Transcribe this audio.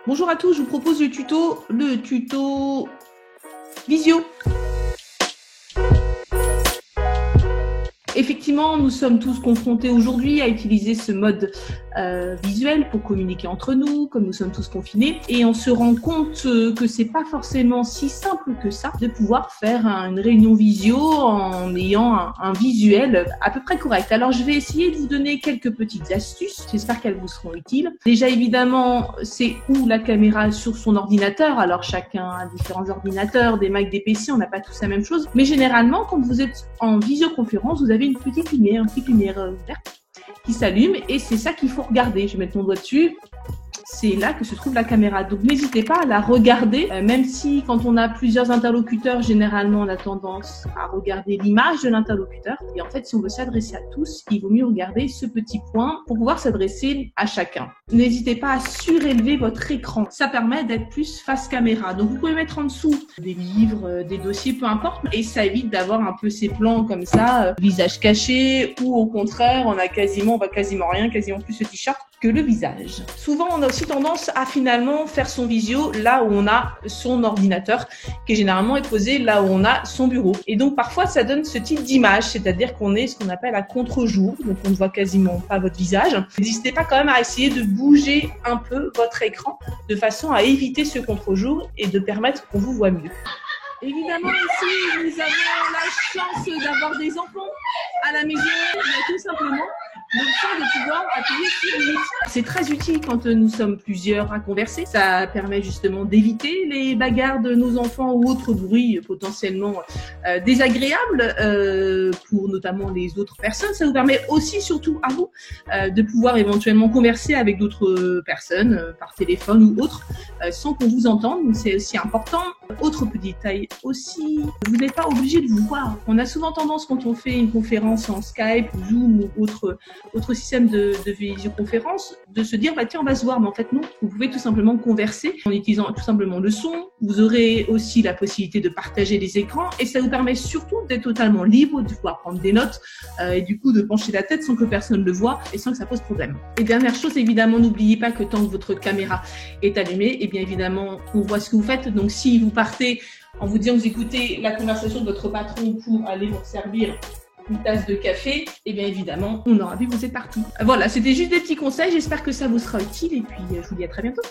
Bonjour à tous, je vous propose le tuto visio. Effectivement, nous sommes tous confrontés aujourd'hui à utiliser ce mode visuel pour communiquer entre nous, comme nous sommes tous confinés, et on se rend compte que c'est pas forcément si simple que ça de pouvoir faire une réunion visio en ayant un visuel à peu près correct. Alors je vais essayer de vous donner quelques petites astuces, j'espère qu'elles vous seront utiles. Déjà évidemment, c'est où la caméra sur son ordinateur, alors chacun a différents ordinateurs, des Mac, des PC, on n'a pas tous la même chose, mais généralement quand vous êtes en visioconférence, vous avez une petite lumière verte qui s'allume et c'est ça qu'il faut regarder. Je vais mettre mon doigt dessus. C'est là que se trouve la caméra. Donc n'hésitez pas à la regarder, même si quand on a plusieurs interlocuteurs, généralement on a tendance à regarder l'image de l'interlocuteur. Et en fait, si on veut s'adresser à tous, il vaut mieux regarder ce petit point pour pouvoir s'adresser à chacun. N'hésitez pas à surélever votre écran. Ça permet d'être plus face caméra. Donc vous pouvez mettre en dessous des livres, des dossiers, peu importe. Et ça évite d'avoir un peu ces plans comme ça, visage caché, ou au contraire, on voit quasiment rien, quasiment plus le t-shirt que le visage. Souvent, on a aussi tendance à finalement faire son visio là où on a son ordinateur, qui est généralement posé là où on a son bureau. Et donc, parfois, ça donne ce type d'image, c'est-à-dire qu'on est ce qu'on appelle à contre-jour, donc on ne voit quasiment pas votre visage. N'hésitez pas quand même à essayer de bouger un peu votre écran de façon à éviter ce contre-jour et de permettre qu'on vous voit mieux. Évidemment, ici, nous avons la chance d'avoir des enfants à la maison, mais tout simplement l'option de pouvoir appuyer sur Mute. C'est très utile quand nous sommes plusieurs à converser. Ça permet justement d'éviter les bagarres de nos enfants ou autres bruits potentiellement désagréables pour notamment les autres personnes. Ça vous permet aussi, surtout à vous, de pouvoir éventuellement converser avec d'autres personnes par téléphone ou autre sans qu'on vous entende. Donc c'est aussi important. Autre petit détail aussi, vous n'êtes pas obligé de vous voir. On a souvent tendance quand on fait une conférence en Skype, Zoom ou autre système de visioconférence, de se dire bah tiens on va se voir, mais en fait non, vous pouvez tout simplement converser en utilisant tout simplement le son. Vous aurez aussi la possibilité de partager les écrans et ça vous permet surtout d'être totalement libre, de pouvoir prendre des notes et du coup de pencher la tête sans que personne le voie et sans que ça pose problème. Et dernière chose, évidemment, n'oubliez pas que tant que votre caméra est allumée, et bien évidemment on voit ce que vous faites. Donc si vous partez en vous disant que vous écoutez la conversation de votre patron pour aller vous servir une tasse de café, et bien évidemment, on aura vu que vous êtes parti. Voilà, c'était juste des petits conseils, j'espère que ça vous sera utile et puis je vous dis à très bientôt.